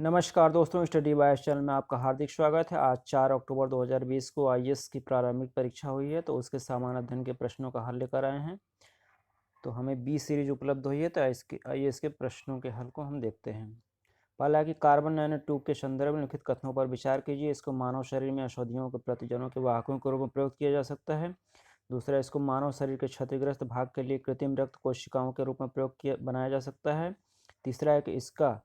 नमस्कार दोस्तों, स्टडी बायस चैनल में आपका हार्दिक स्वागत है। आज 4 अक्टूबर 2020 को आईएएस की प्रारंभिक परीक्षा हुई है, तो उसके सामान्य अध्ययन के प्रश्नों का हल लेकर आए हैं। तो हमें बी सीरीज उपलब्ध हुई है, तो आईएएस के प्रश्नों के हल को हम देखते हैं। पहला है कि कार्बन नैनो ट्यूब के संदर्भ में लिखित कथनों पर विचार कीजिए। इसको मानव शरीर में औषधियों के प्रतिजनों के वाहकों के रूप में प्रयोग किया जा सकता है। दूसरा, इसको मानव शरीर के क्षतिग्रस्त भाग के लिए कृत्रिम रक्त कोशिकाओं के रूप में बनाया जा सकता है। तीसरा है कि इसका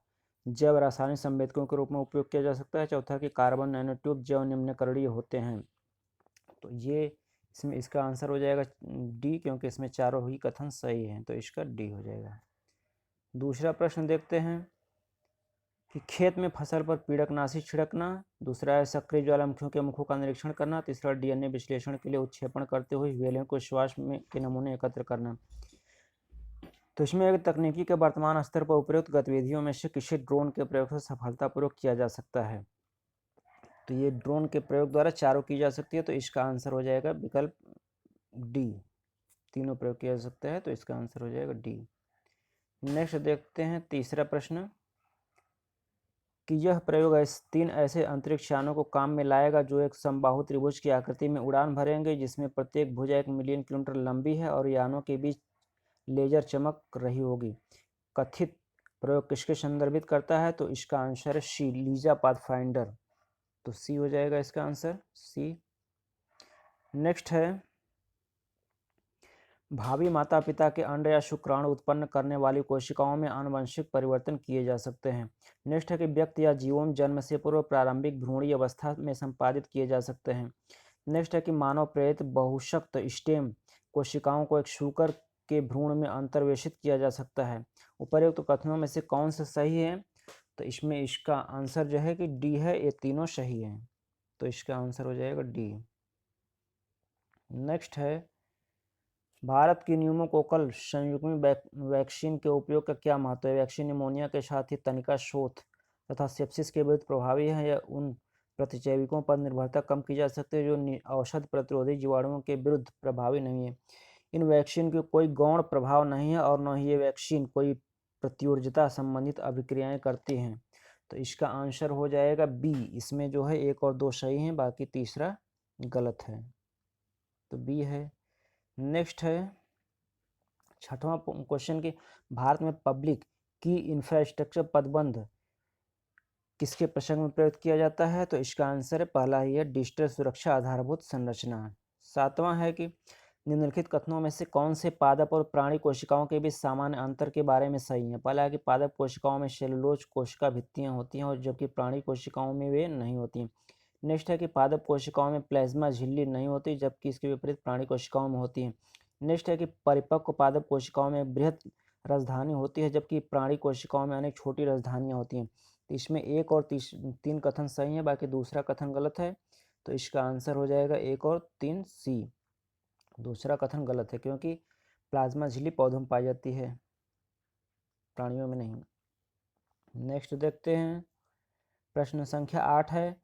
जैव रासायनिक संवेदकों के रूप में उपयोग किया जा सकता है। चौथा कि कार्बन नैनो ट्यूब जैव निम्नकरणीय होते हैं। तो ये इसमें इसका आंसर हो जाएगा डी, क्योंकि इसमें चारों ही कथन सही हैं, तो इसका डी हो जाएगा। दूसरा प्रश्न देखते हैं कि खेत में फसल पर पीड़कनाशी छिड़कना। दूसरा है सक्रिय ज्वालामुखियों के मुखों का निरीक्षण करना। तीसरा, डीएनए विश्लेषण के लिए उत्क्षेपण करते हुए ह्यूएलियम को श्वास में के नमूने एकत्र करना। तो इसमें एक तकनीकी के वर्तमान स्तर पर उपयुक्त गतिविधियों में से किसी ड्रोन के प्रयोग से सफलतापूर्वक किया जा सकता है। तो ये ड्रोन के प्रयोग द्वारा चारों की जा सकती है, तो इसका आंसर हो जाएगा विकल्प डी। तीनों प्रयोग किया जा सकता है, तो इसका आंसर हो जाएगा डी। नेक्स्ट देखते हैं तीसरा प्रश्न कि यह प्रयोग तीन ऐसे अंतरिक्ष यानों को काम में लाएगा जो एक समबाहु त्रिभुज की आकृति में उड़ान भरेंगे, जिसमें प्रत्येक भुजा 1 मिलियन किलोमीटर लंबी है और यानों के बीच लेजर चमक रही होगी। कथित प्रयोग किसके संदर्भित करता है? तो इसका आंसर है सी, लीजा पाथफाइंडर। तो सी हो जाएगा इसका आंसर, सी। नेक्स्ट है भावी माता पिता के अंड या शुक्राणु उत्पन्न करने वाली कोशिकाओं में आनुवंशिक परिवर्तन किए जा सकते हैं। नेक्स्ट है कि व्यक्ति या जीवों जन्म से पूर्व प्रारंभिक भ्रूणीय अवस्था में संपादित किए जा सकते हैं। नेक्स्ट है कि मानव प्रेरित बहुशक्त स्टेम कोशिकाओं को एक शूकर के भ्रूण में अंतर्वेशित किया जा सकता है। उपर्युक्त कथनों में से कौन सा सही है? तो इसमें इसका आंसर जो है कि डी है, ये तीनों सही हैं, तो इसका आंसर हो जाएगा डी। नेक्स्ट है भारत की न्यूमोकोकल संयुग्मी वैक्सीन के उपयोग का क्या महत्व है? वैक्सीन निमोनिया के साथ ही तनिका शोथ तथा सेप्सिस के विरुद्ध प्रभावी है या उन प्रतिजैविकों पर निर्भरता कम की जा सकती है जो औषध प्रतिरोधी जीवाणुओं के विरुद्ध प्रभावी नहीं है। इन वैक्सीन के कोई गौण प्रभाव नहीं है और न ही ये वैक्सीन कोई प्रत्युर्जता संबंधित अभिक्रियाएं करती हैं, तो इसका आंसर हो जाएगा बी। इसमें जो है 1 और 2 सही हैं, बाकी तीसरा गलत है, तो बी है। नेक्स्ट है छठवां क्वेश्चन कि भारत में पब्लिक की इंफ्रास्ट्रक्चर पदबंध किसके प्रसंग में प्रयोग किया जाता है? तो इसका आंसर है पहला ही है, डिजिटल सुरक्षा आधारभूत संरचना। सातवां है कि निम्नलिखित कथनों में से कौन से पादप और प्राणी कोशिकाओं के बीच सामान्य अंतर के बारे में सही है? पहला है कि पादप कोशिकाओं में सेलुलोज कोशिका भित्तियां होती हैं और जबकि प्राणी कोशिकाओं में वे नहीं होती हैं। नेक्स्ट है कि पादप कोशिकाओं में प्लाज्मा झिल्ली नहीं होती, जबकि इसके विपरीत प्राणी कोशिकाओं में होती है। नेक्स्ट है कि परिपक्व पादप कोशिकाओं में बृहत राजधानी होती है, जबकि प्राणी कोशिकाओं में अनेक छोटी राजधानियां होती हैं। तो इसमें 1 और 3 कथन सही है, बाकी दूसरा कथन गलत है, तो इसका आंसर हो जाएगा 1 और 3 सी। दूसरा कथन गलत है क्योंकि प्लाज्मा झिल्ली पौधों में पाई जाती है, प्राणियों में नहीं। नेक्स्ट देखते हैं प्रश्न संख्या 8 है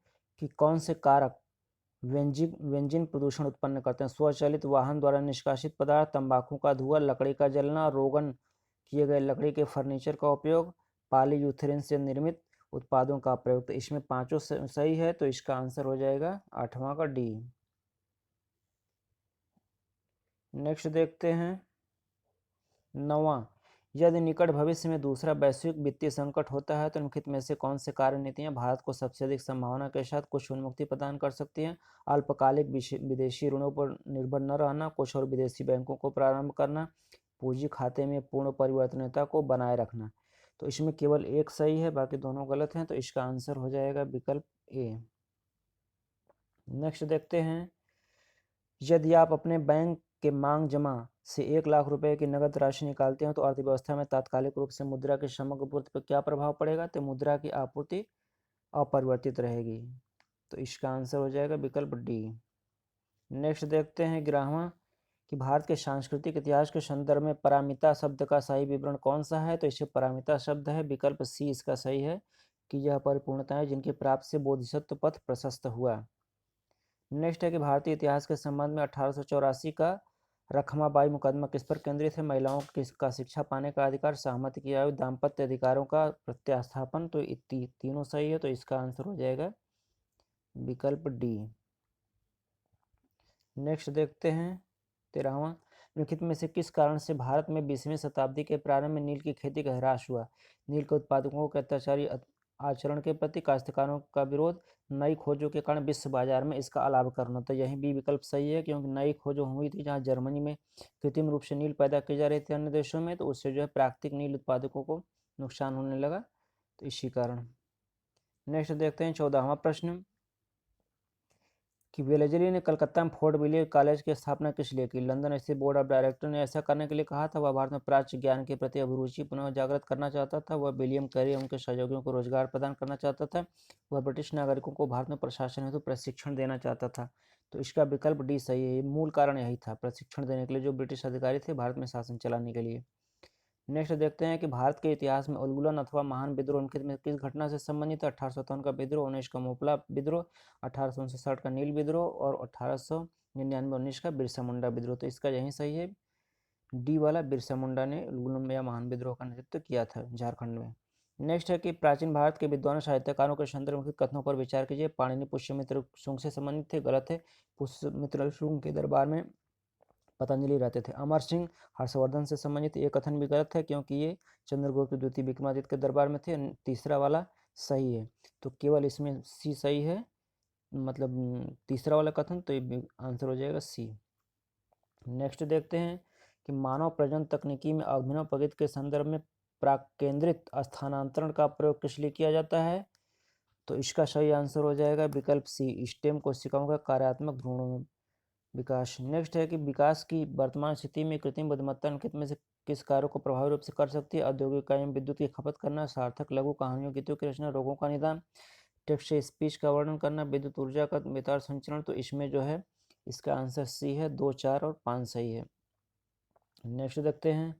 कि कौन से कारक व्यंजन प्रदूषण उत्पन्न करते हैं? स्वचालित वाहन द्वारा निष्कासित पदार्थ, तंबाकू का धुआं, लकड़ी का जलना, रोगन किए गए लकड़ी के फर्नीचर का उपयोग, पॉलीयूरेथेन से निर्मित उत्पादों का प्रयोग। तो इसमें पांचों सही है, तो इसका आंसर हो जाएगा 8वां का डी। नेक्स्ट देखते हैं 9वां, यदि निकट भविष्य में दूसरा वैश्विक वित्तीय संकट होता है तो निम्नलिखित में से कौन से कार्य नीतियां भारत को सबसे अधिक संभावना के साथ कुछ उन्मुक्ति प्रदान कर सकती हैं? अल्पकालिक विदेशी ऋणों पर निर्भर न रहना, कुछ और विदेशी बैंकों को प्रारंभ करना, पूंजी खाते में पूर्ण परिवर्तनीयता को बनाए रखना। तो इसमें केवल एक सही है, बाकी दोनों गलत हैं, तो इसका आंसर हो जाएगा विकल्प ए। नेक्स्ट देखते हैं यदि आप अपने बैंक के मांग जमा से 1 लाख रुपए की नगद राशि निकालते हैं तो अर्थव्यवस्था में तात्कालिक रूप से मुद्रा की समग्र आपूर्ति पर क्या प्रभाव पड़ेगा? तो मुद्रा की आपूर्ति अपरिवर्तित रहेगी, तो इसका आंसर हो जाएगा विकल्प डी। नेक्स्ट देखते हैं 11वां कि भारत के सांस्कृतिक इतिहास के संदर्भ में पारमिता शब्द का सही विवरण कौन सा है? तो इसे पारमिता शब्द है, विकल्प सी इसका सही है कि यह परिपूर्णता है जिनकी प्राप्ति से बोधिसत्व पथ प्रशस्त हुआ। नेक्स्ट है कि भारतीय इतिहास के संबंध में 1884 का रखमाबाई मुकदमा किस पर केंद्रित है? महिलाओं का शिक्षा पाने का अधिकार, सहमति की आयु, दाम्पत्य अधिकारों का प्रत्यास्थापन। तो तीनों सही है, तो इसका आंसर हो जाएगा विकल्प डी। नेक्स्ट देखते हैं 13वां, निम्नलिखित में से किस कारण से भारत में 20वीं शताब्दी के प्रारंभ में नील की खेती का ह्रास हुआ? नील के उत्पादकों के अत्याचारी आचरण के प्रति काश्तकारों का विरोध, नई खोजों के कारण विश्व बाजार में इसका अलाभकरण। तो यही भी विकल्प सही है, क्योंकि नई खोजों हुई थी जहां जर्मनी में कृत्रिम रूप से नील पैदा किए जा रहे थे अन्य देशों में, तो उससे जो है प्राकृतिक नील उत्पादकों को नुकसान होने लगा, तो इसी कारण। नेक्स्ट देखते हैं 14वां प्रश्न कि वेलेजली ने कलकत्ता में फोर्ट विलियम कॉलेज की स्थापना किस लिए की? लंदन स्थित बोर्ड ऑफ डायरेक्टर ने ऐसा करने के लिए कहा था। वह भारत में प्राच्य ज्ञान के प्रति अभिरुचि पुनः जागृत करना चाहता था। वह विलियम कैरी उनके सहयोगियों को रोजगार प्रदान करना चाहता था। वह ब्रिटिश नागरिकों को भारत में प्रशासन हेतु प्रशिक्षण देना चाहता था। तो इसका विकल्प डी सही है। मूल कारण यही था, प्रशिक्षण देने के लिए जो ब्रिटिश अधिकारी थे भारत में शासन चलाने के लिए। नेक्स्ट देखते हैं कि भारत के इतिहास में उलगुलन अथवा महान विद्रोह में किस घटना से संबंधित है? 1857 का विद्रोह, 19 का मोपला विद्रोह, 1859 का नील विद्रोह और 1899-19 का बिरसा मुंडा विद्रोह। तो इसका यही सही है, डी वाला, बिरसा मुंडा ने उलगुलन या महान विद्रोह का नेतृत्व किया था झारखंड में। नेक्स्ट है कि प्राचीन भारत के विद्वान साहित्यकारों के संदर्भ कथनों पर विचार कीजिए। पाणिनि पुष्यमित्र शुंग से संबंधित थे, गलत है। पुष्यमित्र शुंग के दरबार में पतंजलि रहते थे। अमर सिंह हर्षवर्धन से संबंधित ये कथन भी गलत है, क्योंकि ये चंद्रगुप्त द्वितीय विक्रमादित्य के दरबार में थे। तीसरा वाला सही है, तो केवल इसमें सी सही है, मतलब तीसरा वाला कथन, तो ये आंसर हो जाएगा सी। नेक्स्ट देखते हैं कि मानव प्रजनन तकनीकी में अभिनव प्रगति के संदर्भ में प्राकेंद्रित स्थानांतरण का प्रयोग किस लिए किया जाता है? तो इसका सही आंसर हो जाएगा विकल्प सी, स्टेम कोशिकाओं का कार्यात्मक भ्रूणों में विकास। नेक्स्ट है कि विकास की वर्तमान स्थिति में कृत्रिम बुद्धिमत्ता निम्नलिखित में से किस कार्यों को प्रभावी रूप से कर सकती है? औद्योगिक इकाइयों में विद्युत की खपत करना, सार्थक लघु कहानियों गीतों की रचना, रोगों का निदान, टेक्स्ट से स्पीच का वर्णन करना, विद्युत ऊर्जा का बेतार संचरण। तो इसमें जो है इसका आंसर सी है, 2, 4 और 5 सही है। नेक्स्ट देखते हैं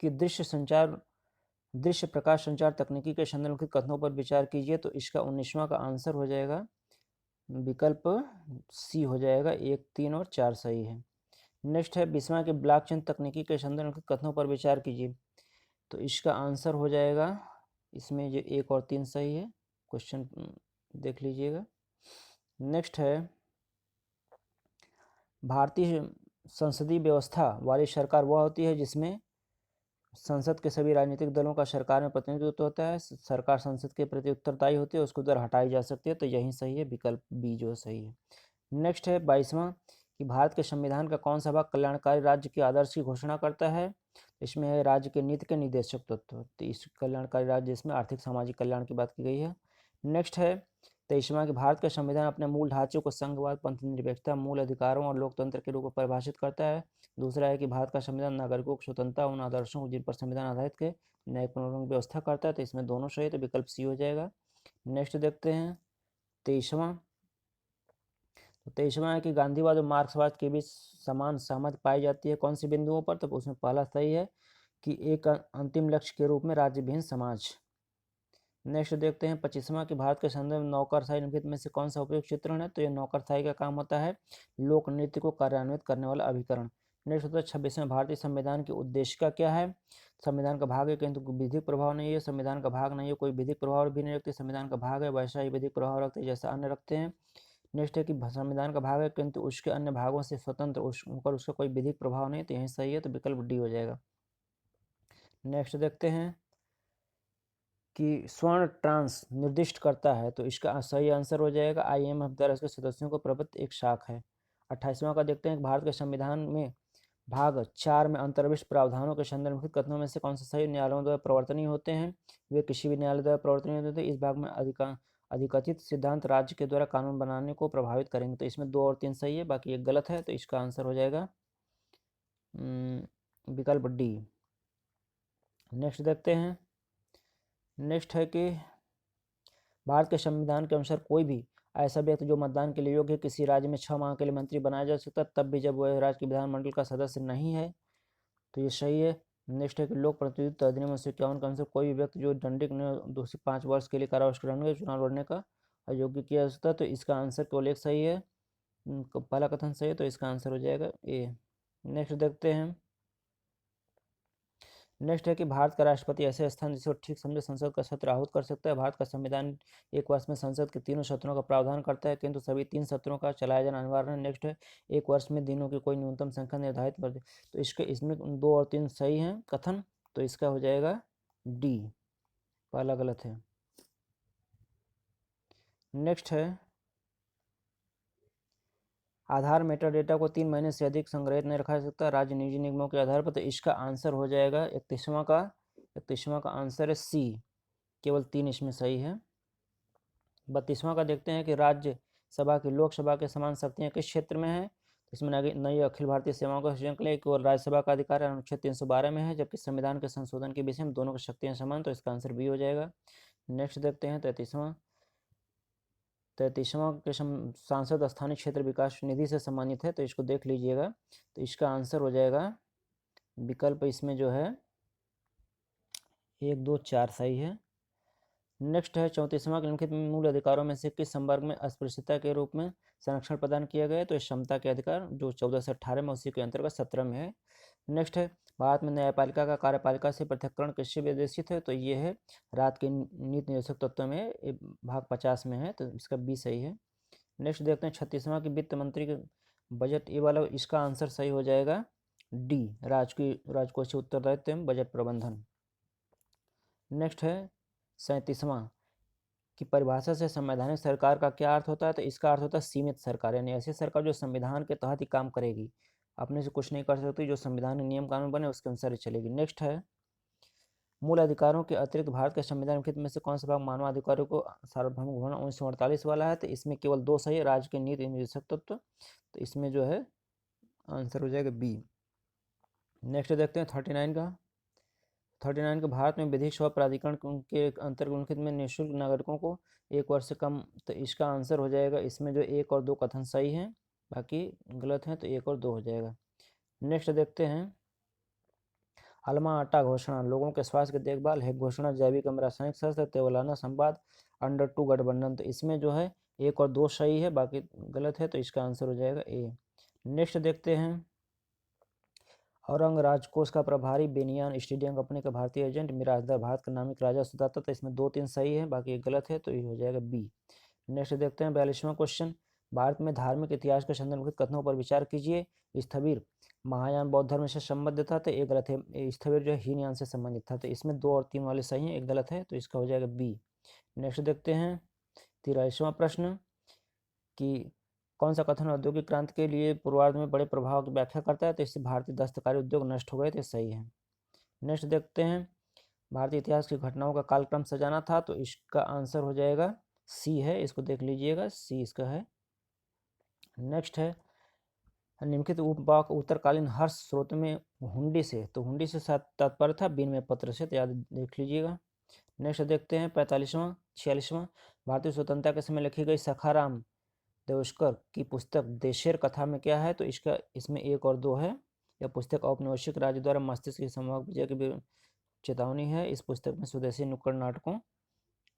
कि दृश्य प्रकाश संचार तकनीकी के संदर्भ के कथनों पर विचार कीजिए। तो इसका 19वां का आंसर हो जाएगा विकल्प सी हो जाएगा, 1, 3 और 4 सही है। नेक्स्ट है 20वां के ब्लॉकचेन तकनीकी के संदर्भ के कथनों पर विचार कीजिए। तो इसका आंसर हो जाएगा, इसमें जो 1 और 3 सही है, क्वेश्चन देख लीजिएगा। नेक्स्ट है भारतीय संसदीय व्यवस्था वाली सरकार वह होती है जिसमें संसद के सभी राजनीतिक दलों का सरकार में प्रतिनिधित्व होता है, सरकार संसद के प्रति उत्तरदायी होती है, उसको उधर हटाई जा सकती है। तो यही सही है, विकल्प बी जो सही है। नेक्स्ट है 22वां कि भारत के संविधान का कौन सा भाग कल्याणकारी राज्य के आदर्श की घोषणा करता है? इसमें है राज्य के नीति के निर्देशक तत्व। तो इस कल्याणकारी राज्य इसमें आर्थिक सामाजिक कल्याण की बात की गई है। नेक्स्ट है 23वां कि भारत का संविधान अपने मूल ढांचे को संघवाद, पंथ निरपेक्षता, मूल अधिकारों और लोकतंत्र के रूप में परिभाषित करता है। दूसरा है कि भारत का संविधान नागरिकों की स्वतंत्रता, उन आदर्शों जिन पर संविधान आधारित के न्यायिक पुनर्गठन व्यवस्था करता है। तो इसमें दोनों सही, तो विकल्प सी हो जाएगा। नेक्स्ट देखते हैं 23वां। तो 23वां है कि गांधीवाद और मार्क्सवाद के बीच समान सहमति पाई जाती है कौन सी बिंदुओं पर? तो उसमें पहला सही है कि एक अंतिम लक्ष्य के रूप में राज्यविहीन समाज। नेक्स्ट देखते हैं 25वां कि भारत के संदर्भ में नौकरशाही निम्नलिखित में से कौन सा उपयुक्त चित्रण है? तो ये नौकरशाही का काम होता है लोक नृत्य को कार्यान्वित करने वाला अभिकरण। नेक्स्ट होता है 26वां भारतीय संविधान के उद्देश्य का क्या है? संविधान का भाग है किंतु विधिक प्रभाव नहीं है। संविधान का भाग नहीं है, कोई विधिक प्रभाव भी नहीं रखते। संविधान का भाग है वैसा ही विधिक प्रभाव रखते हैं जैसा अन्य रखते हैं। नेक्स्ट है कि संविधान का भाग है किंतु उसके अन्य भागों से स्वतंत्र, ऊपर उसका कोई विधिक प्रभाव नहीं। तो यही सही है, तो विकल्प डी हो जाएगा। नेक्स्ट देखते हैं कि स्वर्ण ट्रांस निर्दिष्ट करता है। तो इसका सही आंसर हो जाएगा IMF द्वारा इसके सदस्यों को प्रबद्ध एक शाख है। 28वां का देखते हैं कि भारत के संविधान में भाग 4 में अंतर्विष्ट प्रावधानों के संदर्भ में कथनों में से कौन सा सही न्यायालयों द्वारा प्रवर्तनीय होते हैं? वे किसी भी न्यायालय द्वारा प्रवर्तनीय होते हैं। इस भाग में अधिकथित सिद्धांत राज्य के द्वारा कानून बनाने को प्रभावित करेंगे। तो इसमें 2 और 3 सही है, बाकी एक गलत है। तो इसका आंसर हो जाएगा विकल्प डी। नेक्स्ट देखते हैं। नेक्स्ट है कि भारत के संविधान के अनुसार कोई भी ऐसा व्यक्ति जो मतदान के लिए योग्य है किसी राज्य में 6 माह के लिए मंत्री बनाया जा सकता है, तब भी जब वह राज्य के विधानमंडल का सदस्य नहीं है। तो ये सही है। नेक्स्ट है कि लोक प्रतिनिधित्व अधिनियम 1951 के अनुसार कोई भी व्यक्ति जो दंडित 2 से 5 वर्ष के लिए कारावास के चुनाव लड़ने का अयोग्य किया जा सकता है। तो इसका आंसर केवल एक सही है, पहला कथन सही है तो इसका आंसर हो जाएगा ए। नेक्स्ट देखते हैं। नेक्स्ट है कि भारत का राष्ट्रपति ऐसे स्थान जिसे ठीक समझे संसद का सत्र आहूत कर सकता है। भारत का संविधान एक वर्ष में संसद के तीनों सत्रों का प्रावधान करता है, किंतु सभी 3 सत्रों का चलाया जाना अनिवार्य है। नेक्स्ट है एक वर्ष में दिनों की कोई न्यूनतम संख्या निर्धारित कर दे, तो इसमें 2 और 3 सही हैं कथन, तो इसका हो जाएगा डी, पहला गलत है। नेक्स्ट है आधार मेटाडेटा को 3 महीने से अधिक संग्रहित नहीं रखा जा सकता राज्य निजी निगमों के आधार पर, तो इसका आंसर हो जाएगा 31वां का आंसर है सी, केवल 3 इसमें सही है। 32वां का देखते हैं कि राज्य सभा की लोकसभा के समान शक्तियां किस क्षेत्र में है, तो इसमें नई अखिल भारतीय सेवाओं का सृजन के लिए केवल राज्यसभा का अधिकार अनुच्छेद 312 में है, जबकि संविधान के संशोधन के विषय में दोनों की शक्तियां समान, तो इसका आंसर बी हो जाएगा। नेक्स्ट देखते हैं 33वां के सांसद स्थानीय क्षेत्र विकास निधि से सम्मानित है, तो इसको देख लीजिएगा, तो इसका आंसर हो जाएगा विकल्प इसमें जो है 1, 2, 4 सही है। नेक्स्ट है 34वां निम्नलिखित मूल अधिकारों में से किस संवर्ग में अस्पृश्यता के रूप में संरक्षण प्रदान किया गया है, तो इस क्षमता के अधिकार जो 14 से 18 में उसी के अंतर्गत 17 में है। नेक्स्ट है भारत में न्यायपालिका का कार्यपालिका से पृथक्करण किससे विदेशित है, तो ये है राज्य के नीति निर्देशक तत्व में भाग 50 में है, तो इसका बी सही है। नेक्स्ट देखते हैं 36वां की वित्त मंत्री के बजट ये वाला, इसका आंसर सही हो जाएगा डी, राजकोषीय उत्तरदायित्व एवं बजट प्रबंधन। नेक्स्ट है 37वां की परिभाषा से संवैधानिक सरकार का क्या अर्थ होता है, तो इसका अर्थ होता है सीमित सरकार, यानी ऐसी सरकार जो संविधान के तहत ही काम करेगी, अपने से कुछ नहीं कर सकती, जो संविधान में नियम कानून बने उसके अनुसार ही चलेगी। नेक्स्ट है मूल अधिकारों के अतिरिक्त भारत के संविधान के में से कौन सा भाग मानवाधिकारों को सार्वभौमिक होना 1948 वाला है, तो इसमें केवल 2 सही है, राज्य के नीति निर्देशक तत्व, तो इसमें जो है आंसर हो जाएगा बी। नेक्स्ट देखते हैं 39 के भारत में विधिक सेवा प्राधिकरण के अंतर्गत में निःशुल्क नागरिकों को 1 वर्ष से कम, तो इसका आंसर हो जाएगा इसमें जो 1 और 2 कथन सही हैं, बाकी गलत हैं, तो 1 और 2 हो जाएगा। नेक्स्ट देखते हैं अलमा आटा घोषणा लोगों के स्वास्थ्य की देखभाल है घोषणा जैविक एवं रासायनिक शस्त्र तेवलाना संवाद अंडर 2 गठबंधन, तो इसमें जो है 1 और 2 सही है, बाकी गलत है, तो इसका आंसर हो जाएगा ए। नेक्स्ट देखते हैं औरंग राजकोष का प्रभारी बेनियान स्टेडियम कंपनी का भारतीय एजेंट मिराजदार भारत का नामिक राजा सुदाता, तो इसमें 2, 3 सही है, बाकी गलत है, तो ये हो जाएगा बी। नेक्स्ट देखते हैं 42वां क्वेश्चन भारत में धार्मिक इतिहास के संदर्भ कथनों पर विचार कीजिए। स्थविर महायान बौद्ध धर्म से संबद्ध था, तो एक गलत है, स्थविर जो है हीनयान से संबंधित था, तो इसमें 2 और 3 वाले सही हैं, एक गलत है, तो इसका हो जाएगा बी। नेक्स्ट देखते हैं 43वां प्रश्न कि कौन सा कथन औद्योगिक क्रांति के लिए पूर्वार्ध में बड़े प्रभाव की व्याख्या करता है, तो इससे भारतीय दस्तकारी उद्योग नष्ट हो गए थे, सही है। नेक्स्ट देखते हैं भारतीय इतिहास की घटनाओं का कालक्रम सजाना था, तो इसका आंसर हो जाएगा सी है, इसको देख लीजिएगा, सी इसका है। नेक्स्ट है निम्नलिखित उपवाक उत्तरकालीन हर्ष स्रोत में हुंडी से, तो हुंडी से तात्पर्य था विनिमय पत्र से, तो याद देख लीजिएगा। नेक्स्ट देखते हैं 46वां भारतीय स्वतंत्रता के समय लिखी गई सखाराम देवस्कर की पुस्तक देशेर कथा में क्या है, तो इसमें 1 और 2 है। यह पुस्तक औपनिवेशिक राज्य द्वारा मस्तिष्क की संभावित विजय की चेतावनी है। इस पुस्तक में स्वदेशी नुक्कड़ नाटकों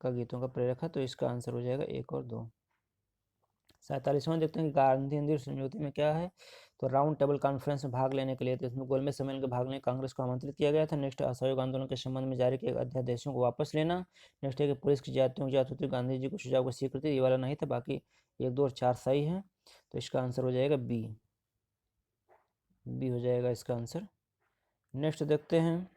का गीतों का प्रेरक है, तो इसका आंसर हो जाएगा 1 और 2। 47वां देखते हैं कि गांधी हिंदी समझौते में क्या है, तो राउंड टेबल कॉन्फ्रेंस में भाग लेने के लिए, तो इसमें गोलमेज सम्मेलन के भाग लेने कांग्रेस को आमंत्रित किया गया था। नेक्स्ट असहयोग आंदोलन के संबंध में जारी किए अध्यादेशों को वापस लेना। नेक्स्ट है कि पुलिस की जातियों की जासूसी गांधी जी को सुझाव को स्वीकृति, ये वाला नहीं था, बाकी 1, 2 और 4 सही है, तो इसका आंसर हो जाएगा बी हो जाएगा इसका आंसर। नेक्स्ट देखते हैं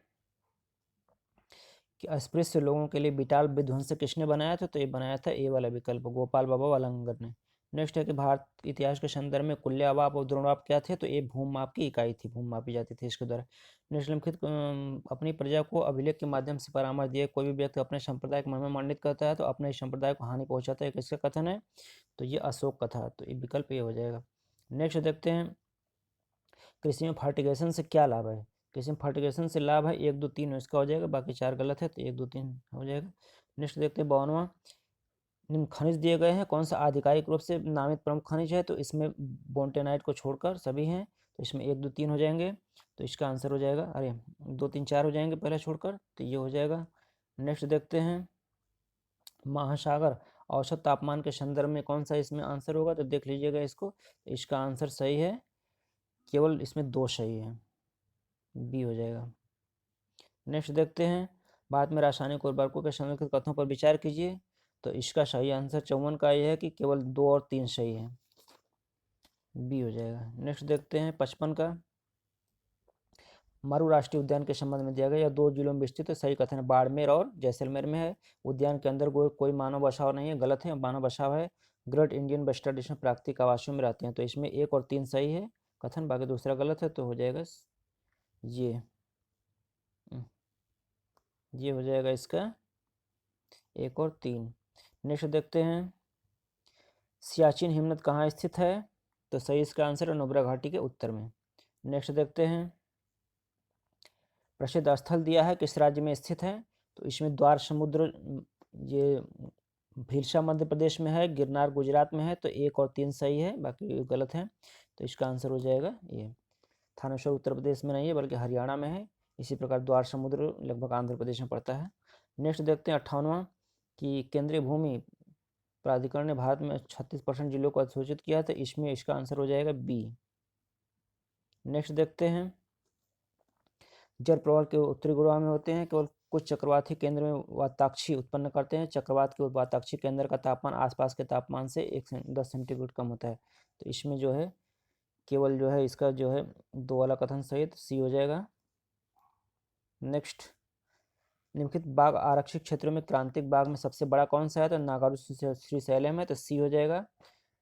कि अस्पृश्य लोगों के लिए बिटाल विध्वंस किसने बनाया था, तो ये बनाया था ए वाला विकल्प गोपाल बाबा वालंगर ने। नेक्स्ट है कि भारत इतिहास के संदर्भ में कुल्यवाप और द्रोणवाप क्या थे, तो ये भूमाप की इकाई थी, भूम मापी जाती थी इसके द्वारा। नेक्स्ट निम्नलिखित अपनी प्रजा को अभिलेख के माध्यम से परामर्श दिए कोई भी व्यक्ति अपने संप्रदाय को महिमा मंडित करता है तो अपने संप्रदाय को हानि पहुंचाता है, किसका कथन है, तो ये अशोक कथा, तो ये विकल्प ये हो जाएगा। नेक्स्ट देखते हैं कृषि में फर्टिगेशन से क्या लाभ है, कृषि में फर्टिगेशन से लाभ है 1, 2, 3 इसका हो जाएगा, बाकी 4 गलत है, तो 1, 2, 3 हो जाएगा। नेक्स्ट देखते हैं 52वां निम्न खनिज दिए गए हैं कौन सा आधिकारिक रूप से नामित प्रमुख खनिज है, तो इसमें बोंटेनाइट को छोड़कर सभी हैं, तो इसमें 1, 2, 3 हो जाएंगे, तो इसका आंसर हो जाएगा 2, 3, 4 हो जाएंगे पहले छोड़कर, तो ये हो जाएगा। नेक्स्ट देखते हैं महासागर औसत तापमान के संदर्भ में कौन सा इसमें आंसर होगा, तो देख लीजिएगा इसको, इसका आंसर सही है, केवल इसमें 2 सही है, बी हो जाएगा। नेक्स्ट देखते हैं, भारत में रासायनिक उर्वरकों के संरक्षित कथनों पर विचार कीजिए, तो इसका सही आंसर 54 का ये है कि केवल 2 और 3 सही है, बी हो जाएगा। नेक्स्ट देखते हैं 55 का, मरु राष्ट्रीय उद्यान के संबंध में दिया गया, यह 2 जिलों में विस्तृत है, सही कथन है, बाड़मेर और जैसलमेर में है। उद्यान के अंदर कोई मानव बसाव नहीं है, गलत है, मानव बसाव है। ग्रेट इंडियन बस्टर्ड इसमें प्राकृतिक आवासों में रहते हैं, तो इसमें 1 और 3 सही है कथन, बाकी दूसरा गलत है, तो हो जाएगा ये हो जाएगा इसका 1 और 3। नेक्स्ट देखते हैं, सियाचिन हिमनद कहाँ स्थित है, तो सही इसका आंसर है नुब्रा घाटी के उत्तर में। नेक्स्ट देखते हैं, प्रसिद्ध स्थल दिया है किस राज्य में स्थित है, तो इसमें द्वार समुद्र, ये भीलसा मध्य प्रदेश में है, गिरनार गुजरात में है, तो 1 और 3 सही है, बाकी गलत है, तो इसका आंसर हो जाएगा ये। थानेश्वर उत्तर प्रदेश में नहीं है बल्कि हरियाणा में है। इसी प्रकार द्वार समुद्र लगभग आंध्र प्रदेश में पड़ता है। नेक्स्ट देखते हैं 58वां, कि केंद्रीय भूमि प्राधिकरण ने भारत में 36% जिलों को अधिसूचित किया है, तो इसमें इसका आंसर हो जाएगा बी। नेक्स्ट देखते हैं, जल प्रवाह के उत्तरी गोलार्ध में होते हैं, केवल कुछ चक्रवाती केंद्र में वाताक्षी उत्पन्न करते हैं। चक्रवात के वाताक्षी केंद्र का तापमान आसपास के तापमान से 10 सेंटीग्रेड कम होता है, तो इसमें जो है केवल जो है इसका जो है 2 वाला कथन सही है, तो सी हो जाएगा। नेक्स्ट, निम्नलिखित बाघ आरक्षित क्षेत्रों में क्रांतिक बाघ में सबसे बड़ा कौन सा है, तो नागार्जुन श्रीशैलम है, तो सी हो जाएगा।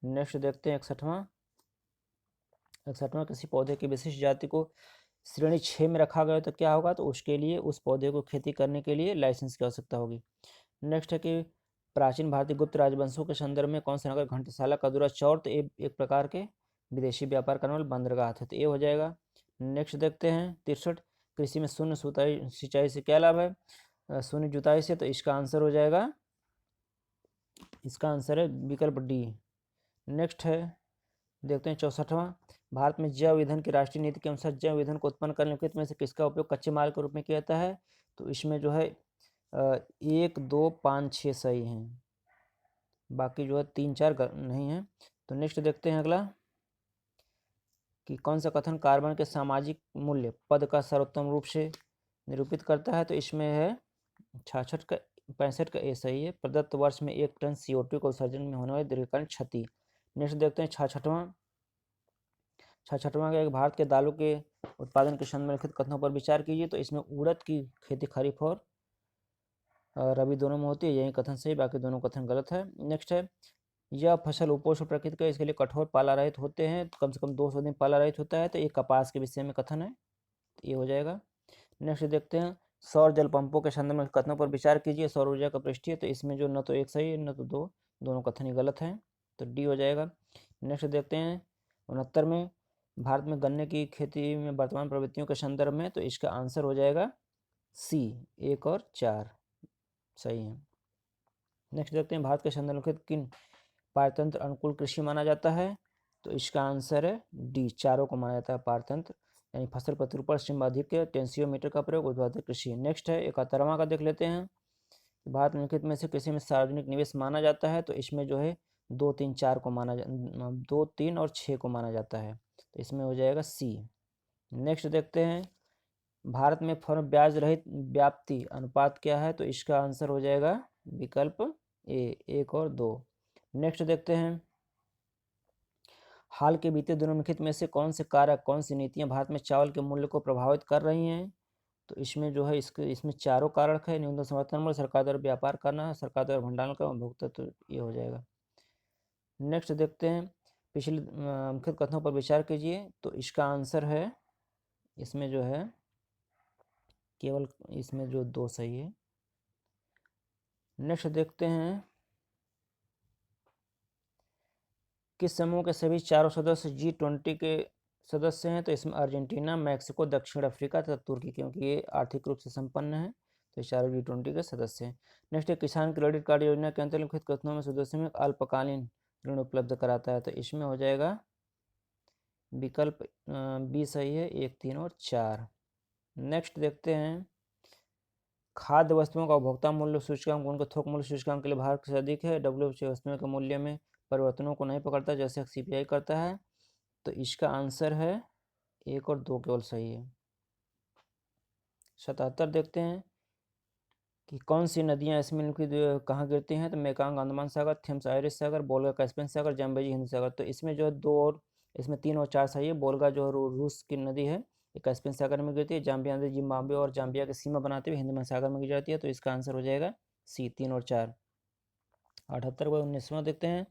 नेक्स्ट देखते हैं 61वां, किसी पौधे की विशिष्ट जाति को श्रेणी 6 में रखा गया तो क्या होगा, तो उसके लिए उस पौधे को खेती करने के लिए लाइसेंस की आवश्यकता होगी। नेक्स्ट है कि प्राचीन भारतीय गुप्त राजवंशों के संदर्भ में कौन सा नगर घंटसाला कदूरा चौर, तो एक प्रकार के विदेशी व्यापार करने वाले बंदरगाह थे, तो ये हो जाएगा। नेक्स्ट देखते हैं 63, कृषि में शून्य सिंचाई से क्या लाभ है, शून्य जुताई से, तो इसका आंसर हो जाएगा, इसका आंसर है विकल्प डी। नेक्स्ट है देखते हैं 64वां, भारत में जैव ईंधन की राष्ट्रीय नीति के अनुसार जैव ईंधन को उत्पन्न करने निम्नलिखित में से किसका उपयोग कच्चे माल के रूप में किया जाता है, तो इसमें जो है 1, 2, 5, 6 सही हैं, बाकी जो है 3, 4 नहीं है। तो नेक्स्ट देखते हैं अगला, कि कौन सा कथन कार्बन के सामाजिक मूल्य पद का सर्वोत्तम रूप से निरूपित करता है, तो इसमें है 65 का ए सही है, प्रदत्त वर्ष में 1 टन CO2 को उत्सर्जन में होने वाली दीर्घकालीन क्षति। नेक्स्ट देखते हैं 66वां, के भारत के दालों के उत्पादन के संबंध में लिखित कथनों पर विचार कीजिए, तो इसमें उड़द की खेती खरीफ और रबी दोनों में होती है, यही कथन सही, बाकी दोनों कथन गलत है। नेक्स्ट है, यह फसल उपोष्ण प्रकृति का, इसके लिए कठोर पाला रहित होते हैं, कम से कम 200 दिन पाला रहित होता है, तो ये कपास के विषय में कथन है, तो ये हो जाएगा। नेक्स्ट देखते हैं, सौर जल पंपों के संदर्भ में कथनों पर विचार कीजिए, सौर ऊर्जा का पृष्ठीय, तो इसमें जो न तो 1 सही है न तो 2, दोनों कथन ही गलत हैं, तो डी हो जाएगा। नेक्स्ट देखते हैं 69 में, भारत में गन्ने की खेती में वर्तमान प्रवृत्तियों के संदर्भ में, तो इसका आंसर हो जाएगा सी, 1 और 4 सही है। नेक्स्ट देखते हैं, भारत के संदर्भ में किन पारतंत्र अनुकूल कृषि माना जाता है, तो इसका आंसर है डी, चारों को माना जाता है पारतंत्र, यानी फसल प्रतिरूपण श्रम अधिक है, टेंसियोमीटर का प्रयोग, ऊर्ध्वाधर कृषि। नेक्स्ट है 71वां का देख लेते हैं, भारत निम्नलिखित में से किसी में सार्वजनिक निवेश माना जाता है, तो इसमें जो है 2, 3, 4 को माना 2, 3 और 6 को माना जाता है, तो इसमें हो जाएगा सी। नेक्स्ट देखते हैं, भारत में फर्म ब्याज रहित व्याप्ति अनुपात क्या है, तो इसका आंसर हो जाएगा विकल्प ए, 1 और 2। नेक्स्ट देखते हैं, हाल के बीते दिनों निम्नलिखित में से कौन से कारक, कौन सी नीतियां भारत में चावल के मूल्य को प्रभावित कर रही हैं, तो इसमें जो है इसमें चारों कारक है, न्यूनतम समर्थन मूल्य, सरकार द्वारा व्यापार करना, सरकार द्वारा भंडारण का उपभोक्ता, तो ये हो जाएगा। नेक्स्ट देखते हैं, पिछले मुख्य कथनों पर विचार कीजिए, तो इसका आंसर है, इसमें जो है केवल इसमें जो 2 सही है। नेक्स्ट देखते हैं, किस समूह के सभी चारों सदस्य G20 के सदस्य हैं, तो इसमें अर्जेंटीना, मैक्सिको, दक्षिण अफ्रीका तथा तुर्की, क्योंकि ये आर्थिक रूप से संपन्न है, तो चारों G20 के सदस्य हैं। नेक्स्ट है, किसान क्रेडिट कार्ड योजना के अंतर्गत लिखित कथनों में सदस्यों में अल्पकालीन ऋण उपलब्ध कराता है, तो इसमें हो जाएगा विकल्प बी सही है, 1, 3 और 4। नेक्स्ट देखते हैं, खाद्य वस्तुओं का उपभोक्ता मूल्य सूचकांक उनके थोक मूल्य सूचकांक के लिए भारत से अधिक है। डब्ल्यूएचओ वस्तुओं के मूल्य में परिवर्तनों को नहीं पकड़ता जैसे सीपीआई करता है। तो इसका आंसर है 1 और 2 केवल सही है। 77 देखते हैं कि कौन सी नदियां इसमें निम्नलिखित कहाँ गिरती हैं। तो मेकांग अंडमान सागर, थेम्स आयरिश सागर, बोल्गा कैस्पियन सागर, जाम्बेजी हिंद सागर। तो इसमें जो है 2 और इसमें 3 और 4 सही है। बोल्गा जो रूस की नदी है ये कैस्पियन सागर में गिरती है। जाम्बिया नदी जिम्बाब्वे और जाम्बिया की सीमा बनाते हुए हिंद महासागर में गिर जाती है। तो इसका आंसर हो जाएगा सी, 3 और 4। 78 व 19वां देखते हैं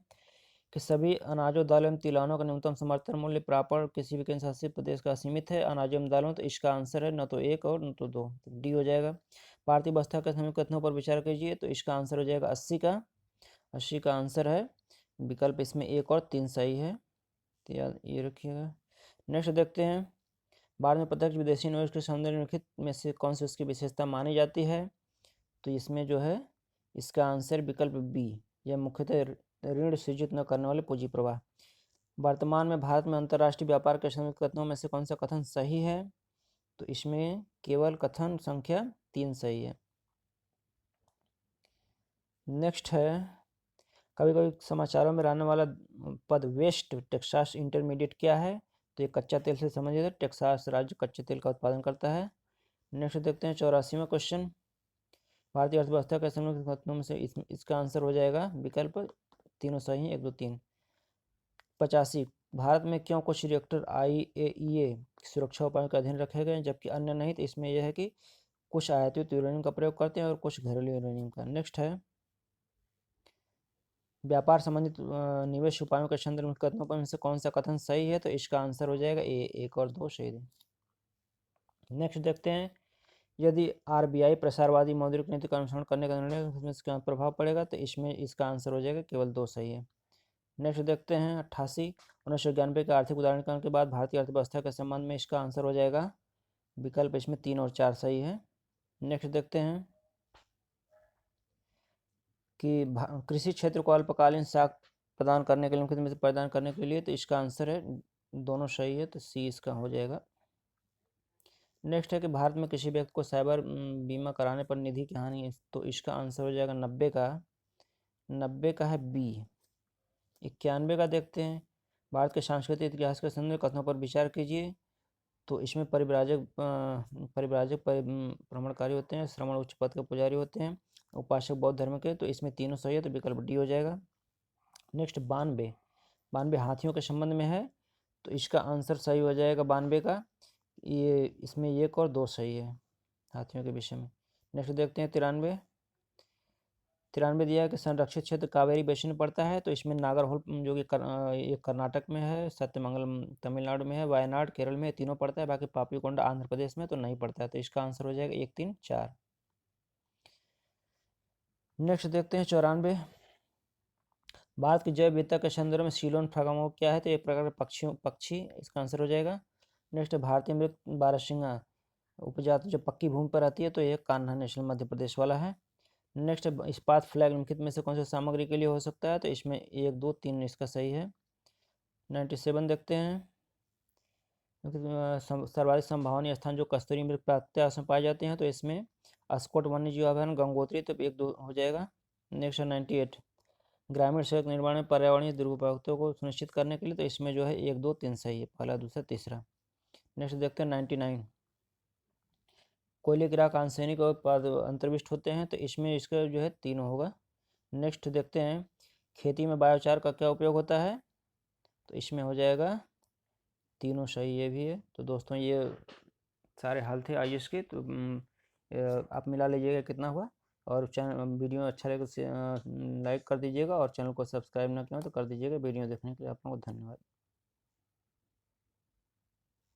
कि सभी अनाजों दालों एवं तिलहनों का न्यूनतम समर्थन मूल्य प्राप्त किसी भी केंद्र शासित प्रदेश का असीमित है। अनाजों एवं दालों, तो इसका आंसर है न तो 1 और न तो 2, तो डी हो जाएगा। भारतीय अवस्था के समय कथनों पर विचार कीजिए। तो इसका आंसर हो जाएगा 80 का आंसर है विकल्प इसमें 1 और 3 सही है, तो याद ये रखिएगा। नेक्स्ट देखते हैं भारत में प्रत्यक्ष विदेशी निवेश के सौंदर्य निम्नलिखित में से कौन सी उसकी विशेषता मानी जाती है। तो इसमें जो है इसका आंसर विकल्प बी, यह मुख्यतः ऋण सृजित न करने वाले पूंजी प्रवाह। वर्तमान में भारत में अंतर्राष्ट्रीय व्यापार के संबंधित कथनों में से कौन सा कथन सही है। तो इसमें केवल कथन संख्या 3 सही है। नेक्स्ट है कभी कभी समाचारों में रहने वाला पद वेस्ट टेक्सास इंटरमीडिएट क्या है। तो ये कच्चा तेल से संबंधित है। टेक्सास राज्य कच्चे तेल का उत्पादन करता है। नेक्स्ट देखते हैं 84वां क्वेश्चन। भारतीय अर्थव्यवस्था के संबंधित कथनों में से इसका आंसर हो जाएगा विकल्प तीनों सही है, 1, 2, 3। 85 भारत में क्यों कुछ रिएक्टर IAEA सुरक्षा उपायों के अधीन रखे गए जबकि अन्य नहीं। तो इसमें यह है कि कुछ आयातित यूरेनियम का प्रयोग करते हैं और कुछ घरेलू यूरेनियम का। नेक्स्ट है व्यापार संबंधित निवेश उपायों के संदर्भ में कथनों पर से कौन सा कथन सही है। तो इसका आंसर हो जाएगा ए, 1 और 2 सही है। नेक्स्ट देखते हैं यदि RBI प्रसारवादी मौद्रिक नीति का अनुसरण करने का निर्णय उसमें क्या प्रभाव पड़ेगा। तो इसमें इसका आंसर हो जाएगा केवल 2 सही है। नेक्स्ट देखते हैं 88 1991 के आर्थिक उदारीकरण के बाद भारतीय अर्थव्यवस्था के संबंध में इसका आंसर हो जाएगा विकल्प इसमें 3 और 4 सही है। नेक्स्ट देखते हैं कि कृषि क्षेत्र को अल्पकालीन साख प्रदान करने के लिए प्रदान करने के लिए। तो इसका आंसर है दोनों सही है, तो सी इसका हो जाएगा। नेक्स्ट है कि भारत में किसी व्यक्ति को साइबर बीमा कराने पर निधि की हानि है। तो इसका आंसर हो जाएगा 90 का है बी। 91 का देखते हैं भारत के सांस्कृतिक इतिहास के संदर्भ कथनों पर विचार कीजिए। तो इसमें परिव्राजक भ्रमणकारी होते हैं, श्रमण उच्च पद के पुजारी होते हैं, उपासक बौद्ध धर्म के। तो इसमें तीनों सही है, तो विकल्प डी हो जाएगा। नेक्स्ट 92 हाथियों के संबंध में है। तो इसका आंसर सही हो जाएगा 92 का, ये इसमें 1 और 2 सही है हाथियों के विषय में। नेक्स्ट देखते हैं 93 दिया है कि संरक्षित क्षेत्र कावेरी बेसिन में पड़ता है। तो इसमें नागरहोल जो कि ये कर्नाटक में है, सत्यमंगलम तमिलनाडु में है, वायनाड केरल में, तीनों पड़ता है। बाकी पापीकोंडा आंध्र प्रदेश में तो नहीं पड़ता है। तो इसका आंसर हो जाएगा 1, 3, 4। नेक्स्ट देखते हैं 94 भारत की जैव विविधता के संदर्भ में सीलोन फ्लागामो क्या है। तो एक प्रकार के पक्षी इसका आंसर हो जाएगा। नेक्स्ट भारतीय मृग बारहसिंगा उपजाति जो पक्की भूमि पर रहती है। तो ये कान्हा नेशनल मध्य प्रदेश वाला है। नेक्स्ट इस्पात फ्लैग निम्नलिखित में से कौन सी सामग्री के लिए हो सकता है। तो इसमें 1, 2, 3 इसका सही है। 97 देखते हैं सर्वाधिक संभावनीय स्थान जो कस्तूरी मृग प्राप्त में पाए जाते हैं। तो इसमें अस्कोट वन्यजीव अभयारण्य गंगोत्री, तो 1, 2 हो जाएगा। नेक्स्ट 98 ग्रामीण सड़क निर्माण में पर्यावरणीय दुरुपयोगों को सुनिश्चित करने के लिए। तो इसमें जो है 1, 2, 3 सही है, पहला, दूसरा, तीसरा। नेक्स्ट देखते हैं 99 कोयले के राख आंसनिक और अंतर्विष्ट होते हैं। तो इसमें इसका जो है 3 होगा। नेक्स्ट देखते हैं खेती में बायोचार का क्या उपयोग होता है। तो इसमें हो जाएगा तीनों सही, ये भी है। तो दोस्तों ये सारे हल थे IAS के। तो आप मिला लीजिएगा कितना हुआ। और चैनल वीडियो अच्छा लगे तो लाइक कर दीजिएगा और चैनल को सब्सक्राइब ना किया तो कर दीजिएगा। वीडियो देखने के लिए आप लोगों को धन्यवाद।